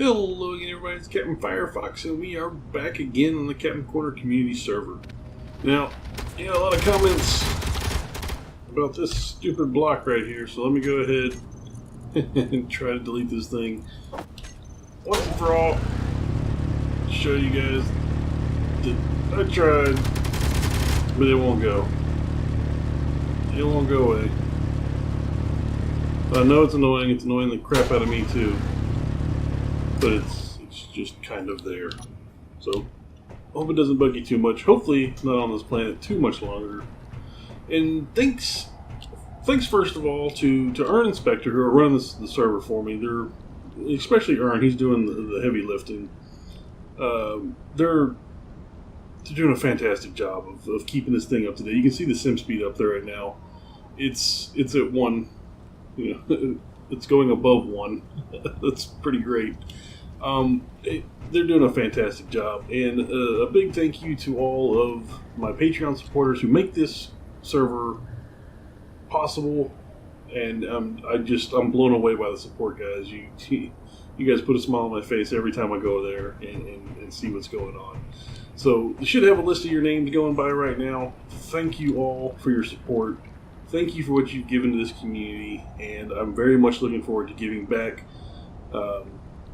Hello again, everybody. It's Captain Firefox, and we are back again on the Captain Corner community server. Now, a lot of comments about this stupid block right here, so let me go ahead and try to delete this thing once and for all. Show you guys that I tried, but it won't go. It won't go away. I know it's annoying. It's annoying the crap out of me too. But it's just kind of there. So, I hope it doesn't bug you too much. Hopefully, it's not on this planet too much longer. And thanks first of all to Earn Inspector, who are running the server for me. Especially Earn, he's doing the heavy lifting. They're doing a fantastic job of keeping this thing up to date. You can see the sim speed up there right now. It's at 1. It's going above 1. That's pretty great. They're doing a fantastic job, and a big thank you to all of my Patreon supporters who make this server possible. And I'm blown away by the support, guys. You guys put a smile on my face every time I go there and see what's going on. So you should have a list of your names going by right now. Thank you all for your support. Thank you for what you've given to this community, and I'm very much looking forward to giving back to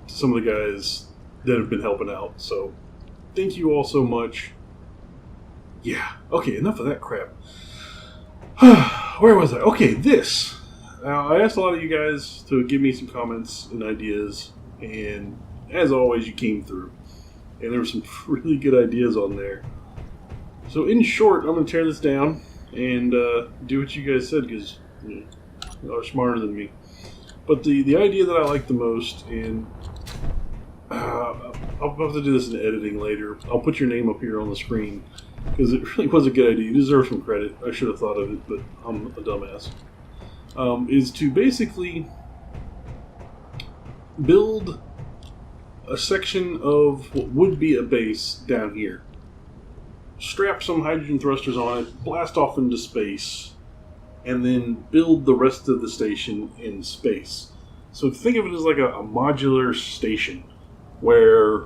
some of the guys that have been helping out. So, thank you all so much. Yeah, okay, enough of that crap. Where was I? Okay, this. Now, I asked a lot of you guys to give me some comments and ideas, and as always, you came through. And there were some really good ideas on there. So, in short, I'm going to tear this down and do what you guys said, because you are smarter than me. But the idea that I like the most, and I'll have to do this in editing later. I'll put your name up here on the screen, because it really was a good idea. You deserve some credit. I should have thought of it, but I'm a dumbass. Is to basically build a section of what would be a base down here. Strap some hydrogen thrusters on it, blast off into space, and then build the rest of the station in space. So think of it as like a modular station, where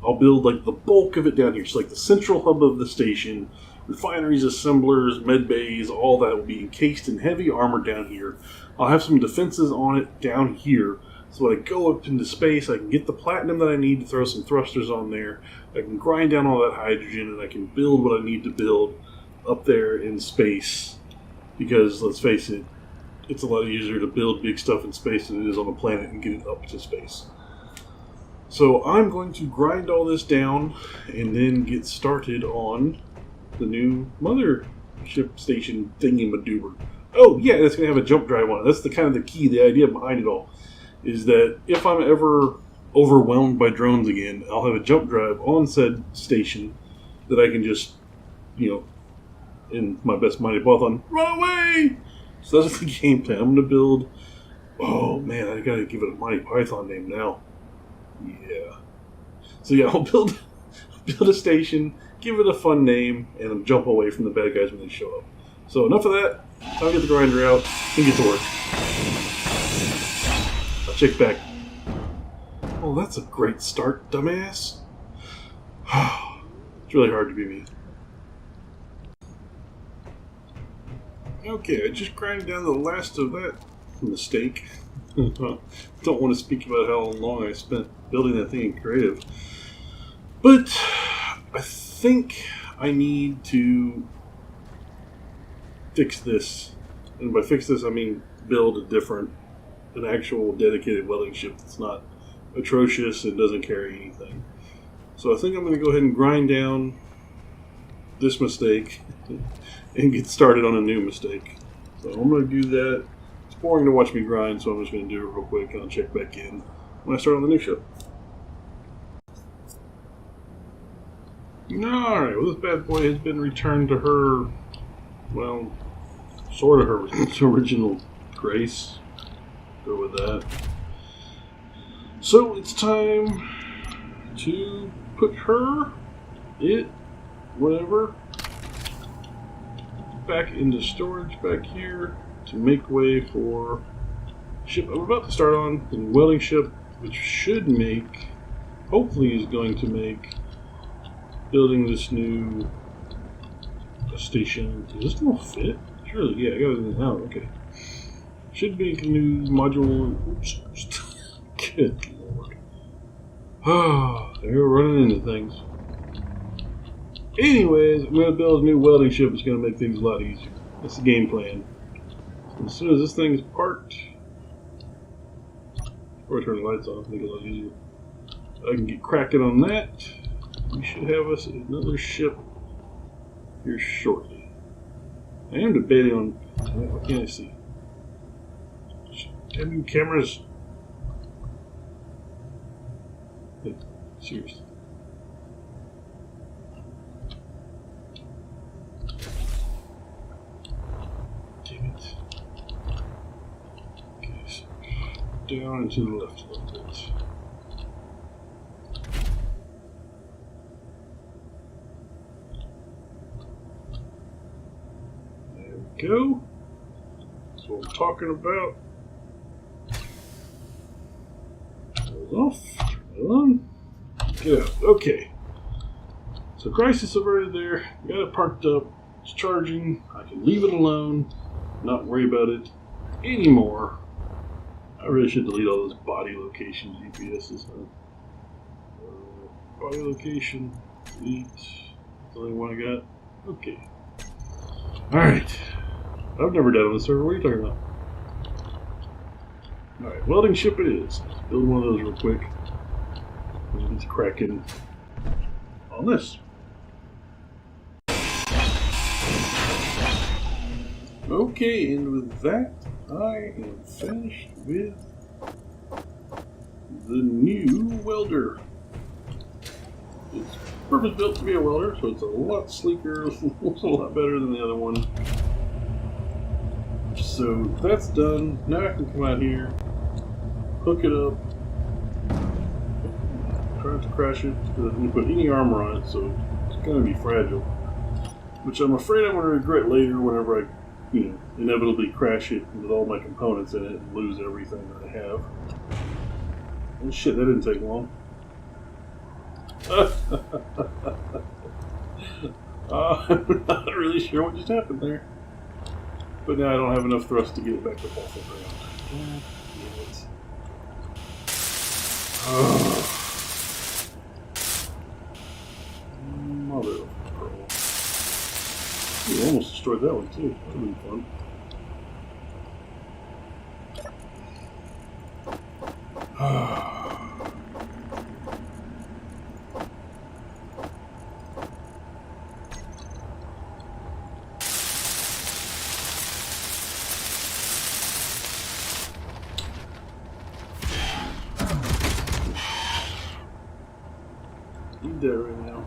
I'll build like the bulk of it down here. So like the central hub of the station, refineries, assemblers, med bays, all that will be encased in heavy armor down here. I'll have some defenses on it down here, so when I go up into space, I can get the platinum that I need to throw some thrusters on there. I can grind down all that hydrogen, and I can build what I need to build up there in space. Because, let's face it, it's a lot easier to build big stuff in space than it is on a planet and get it up to space. So I'm going to grind all this down and then get started on the new mothership station thingy-madoober. Oh, yeah, it's going to have a jump drive on it. That's the key, the idea behind it all. Is that if I'm ever overwhelmed by drones again, I'll have a jump drive on said station that I can just, in my best Mighty Python, run away! So that's the game plan. I'm going to build... Oh, man, I got to give it a Mighty Python name now. Yeah. So yeah, I'll build a station, give it a fun name, and then jump away from the bad guys when they show up. So enough of that. I'll get the grinder out and get to work. I'll check back. Oh, that's a great start, dumbass. It's really hard to be me. Okay, I just grinded down the last of that mistake. Don't want to speak about how long I spent building that thing in creative. But I think I need to fix this. And by fix this, I mean build an actual dedicated welding ship that's not atrocious and doesn't carry anything. So I think I'm going to go ahead and grind down this mistake and get started on a new mistake. So I'm going to do that. It's boring to watch me grind, so I'm just going to do it real quick and I'll check back in when I start on the new ship. Alright, well, this bad boy has been returned to her, well, sort of her original grace. Go with that. So it's time to put whatever, back into storage back here to make way for ship I'm about to start on, the welding ship which should make, hopefully is going to make building this new station. Does this all fit? Surely, yeah, I got it out. Okay. Should make a new module. Oops. Good lord. Ah, they're running into things. Anyways, I'm going to build a new welding ship. It's going to make things a lot easier. That's the game plan. As soon as this thing is parked, or turn the lights off, make it a lot easier. I can get cracking on that. We should have us another ship here shortly. I am debating on what can I see? Damn cameras. Like, seriously. Damn it. Okay, so down and to the left a little bit. There we go. That's what I'm talking about. Off, turn it on, get out. Okay. So crisis averted there. Got it parked up. It's charging. I can leave it alone. Not worry about it anymore. I really should delete all those body location GPSs. Huh? Body location. Delete. That's the only one I got. Okay. Alright. I've never done it on the server. What are you talking about? Alright, welding ship it is. Let's build one of those real quick. Let's cracking on this. Okay, and with that, I am finished with the new welder. It's purpose built to be a welder, so it's a lot sleeker, looks a lot better than the other one. So that's done. Now I can come out here, hook it up, try not to crash it, because I didn't put any armor on it, so it's going to be fragile. Which I'm afraid I'm going to regret later whenever I, inevitably crash it with all my components in it and lose everything that I have. Oh shit, that didn't take long. I'm not really sure what just happened there. But now I don't have enough thrust to get it back up off the ground. God damn it. Oh. Mother of pearl. You almost destroyed that one too. That would have been fun. Need that right now.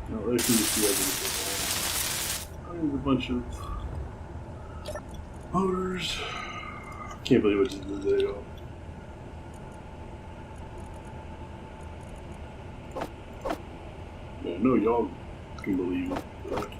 No, I can just do everything. I need a bunch of motors. Can't believe what just did that, y'all. Yeah, I know y'all can believe it, but I can't.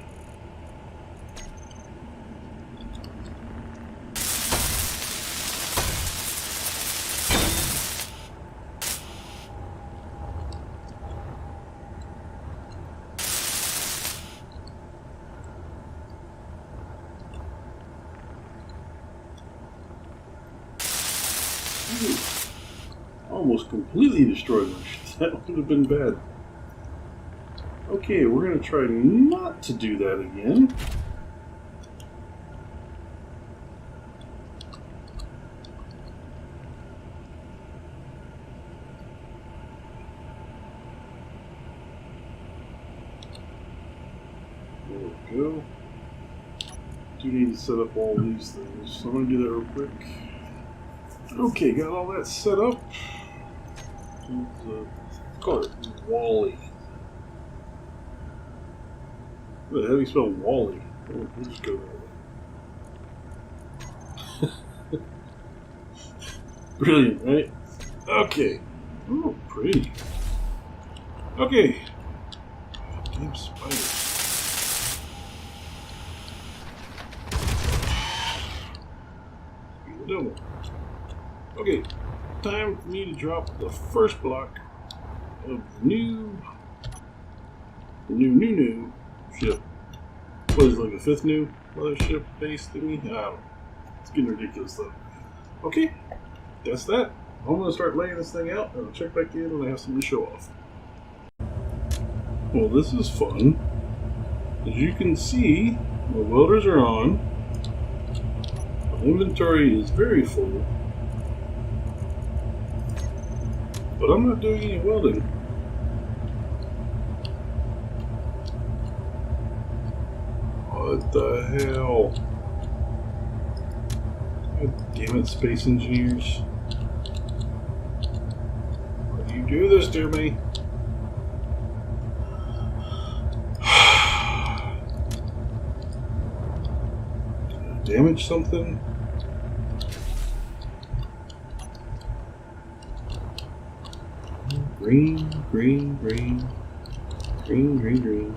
Almost completely destroyed my shit. That would have been bad. Okay, we're going to try not to do that again. There we go. Do need to set up all these things, so I'm going to do that real quick. Okay, got all that set up. Call it Wally. What the hell do you spell Wally? We'll just go that way. Brilliant, right? Okay. Oh, pretty. Okay. Damn spiders. double. Okay, time for me to drop the first block of the new ship. What is it, like the 5th new mothership base thingy? I don't know. It's getting ridiculous though. Okay, that's that. I'm going to start laying this thing out, and I'll check back in when I have something to show off. Well, this is fun. As you can see, my welders are on. My inventory is very full. But I'm not doing any welding. What the hell? God damn it, space engineers. Why do you do this to me? Did I damage something? Green, green, green. Green, green, green.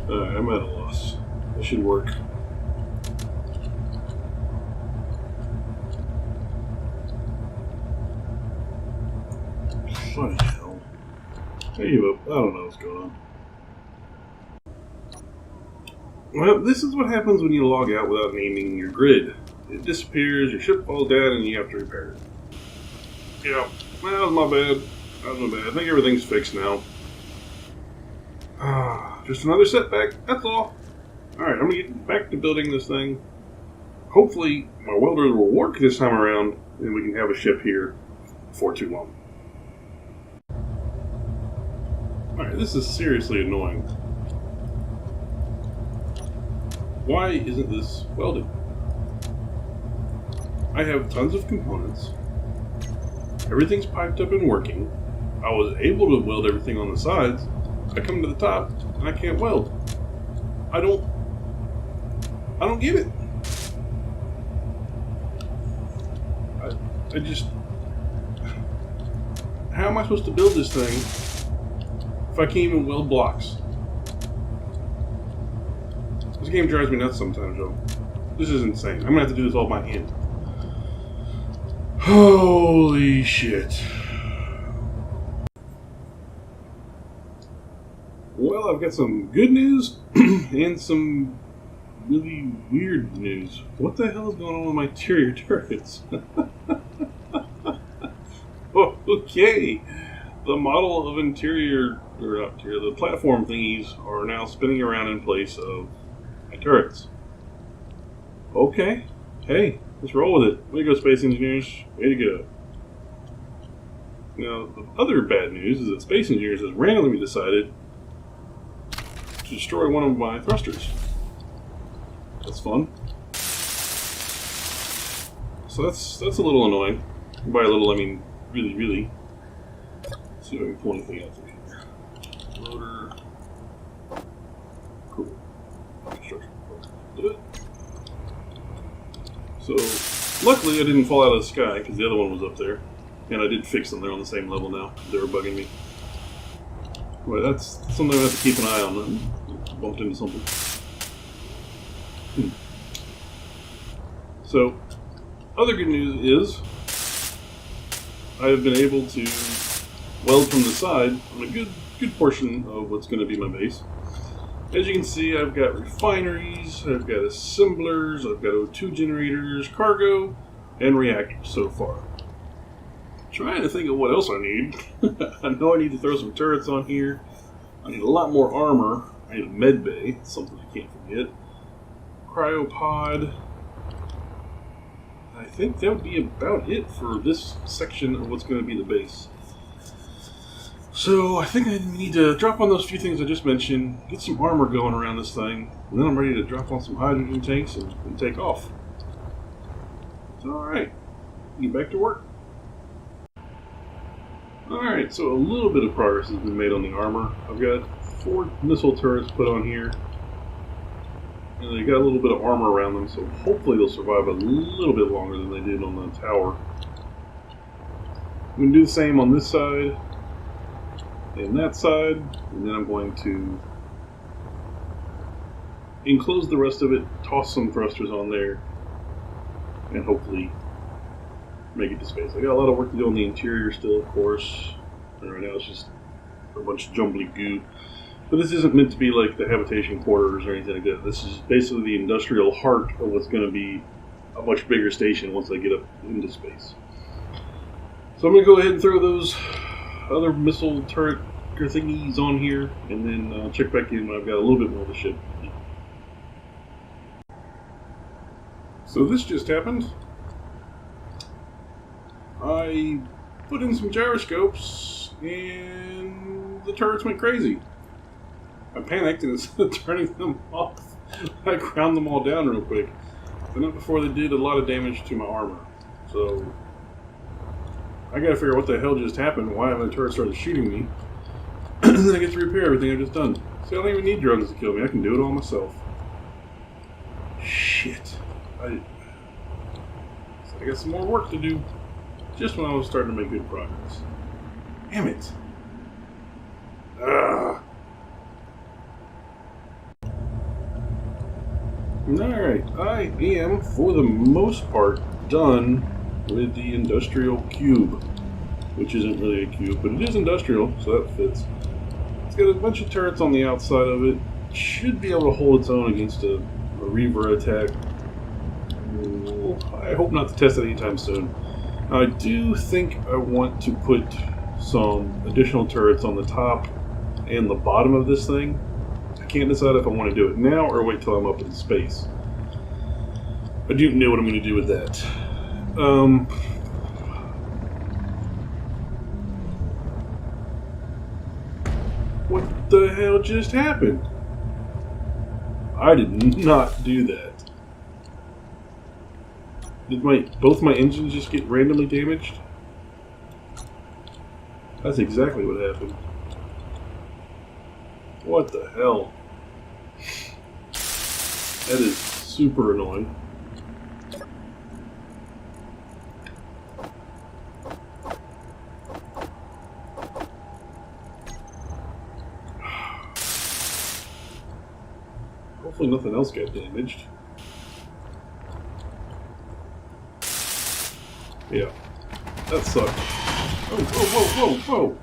Alright, I'm at a loss. That should work. Bloody hell. I give up. I don't know what's going on. Well, this is what happens when you log out without naming your grid. It disappears, your ship falls down, and you have to repair it. Yeah, well, that was my bad. That was my bad. I think everything's fixed now. Just another setback, that's all. Alright, I'm gonna get back to building this thing. Hopefully, my welders will work this time around, and we can have a ship here before too long. Alright, this is seriously annoying. Why isn't this welded? I have tons of components. Everything's piped up and working. I was able to weld everything on the sides. I come to the top and I can't weld. I don't get it. I just, how am I supposed to build this thing if I can't even weld blocks? This game drives me nuts sometimes, Joe. This is insane. I'm gonna have to do this all by hand. Holy shit. Well, I've got some good news and some really weird news. What the hell is going on with my interior turrets? Oh, okay. The model of interior, or not interior, the platform thingies are now spinning around in place of my turrets. Okay. Hey, let's roll with it. Way to go, Space Engineers. Way to go. Now, the other bad news is that Space Engineers has randomly decided to destroy one of my thrusters. That's fun. So that's a little annoying. By a little, I mean really, really. Let's see if I can pull anything out through here. Loader. Cool. Construction. Do it. So, luckily I didn't fall out of the sky because the other one was up there. And I did fix them. They're on the same level now. They were bugging me. Well, that's something I have to keep an eye on. I bumped into something. So, other good news is I have been able to weld from the side on a good portion of what's going to be my base. As you can see, I've got refineries, I've got assemblers, I've got O2 generators, cargo, and reactors so far. Trying to think of what else I need. I know I need to throw some turrets on here. I need a lot more armor. I need a med bay, something I can't forget. Cryopod. I think that would be about it for this section of what's going to be the base. So I think I need to drop on those few things I just mentioned, get some armor going around this thing, and then I'm ready to drop on some hydrogen tanks and take off. So alright, get back to work. Alright, so a little bit of progress has been made on the armor. I've got 4 missile turrets put on here. And they got a little bit of armor around them, so hopefully they'll survive a little bit longer than they did on the tower. I'm going to do the same on this side and that side, and then I'm going to enclose the rest of it, toss some thrusters on there, and hopefully make it to space. I got a lot of work to do on the interior still, of course, and right now it's just a bunch of jumbly goo. But this isn't meant to be like the habitation quarters or anything like that. This is basically the industrial heart of what's going to be a much bigger station once I get up into space. So I'm going to go ahead and throw those other missile turret thingies on here, and then check back in when I've got a little bit more of the ship. So this just happened. I put in some gyroscopes, and the turrets went crazy. I panicked, and instead of turning them off, I ground them all down real quick. But not before they did a lot of damage to my armor. So I gotta figure out what the hell just happened, why my turret started shooting me. And then I get to repair everything I've just done. See, I don't even need drones to kill me, I can do it all myself. Shit. I got some more work to do, just when I was starting to make good progress. Damn it. Ugh. Alright, I am, for the most part, done with the industrial cube. Which isn't really a cube, but it is industrial, so that fits. It's got a bunch of turrets on the outside of it. Should be able to hold its own against a Reaver attack. I hope not to test it anytime soon. I do think I want to put some additional turrets on the top and the bottom of this thing. I can't decide if I want to do it now or wait till I'm up in space. I do know what I'm going to do with that. What the hell just happened? I did not do that. Did both my engines just get randomly damaged? That's exactly what happened. What the hell? That is super annoying. Hopefully nothing else got damaged. Yeah, that sucked. Oh, whoa, whoa, whoa, whoa!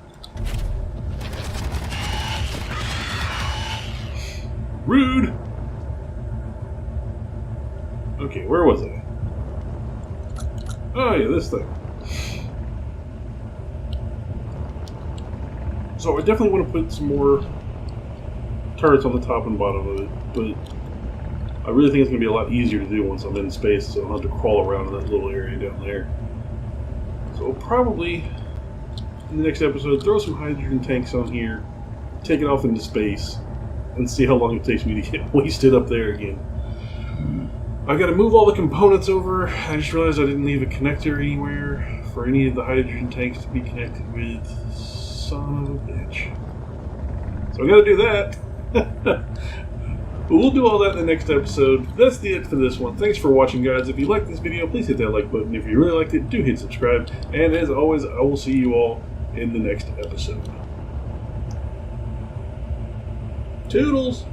Rude! Okay, where was I? Oh yeah, this thing. So I definitely want to put some more turrets on the top and bottom of it, but I really think it's going to be a lot easier to do once I'm in space, so I don't have to crawl around in that little area down there. So we'll probably, in the next episode, throw some hydrogen tanks on here, take it off into space, and see how long it takes me to get wasted up there again. I got to move all the components over. I just realized I didn't leave a connector anywhere for any of the hydrogen tanks to be connected with. Son of a bitch. So I got to do that. But we'll do all that in the next episode. That's it for this one. Thanks for watching, guys. If you liked this video, please hit that like button. If you really liked it, do hit subscribe. And as always, I will see you all in the next episode. Toodles!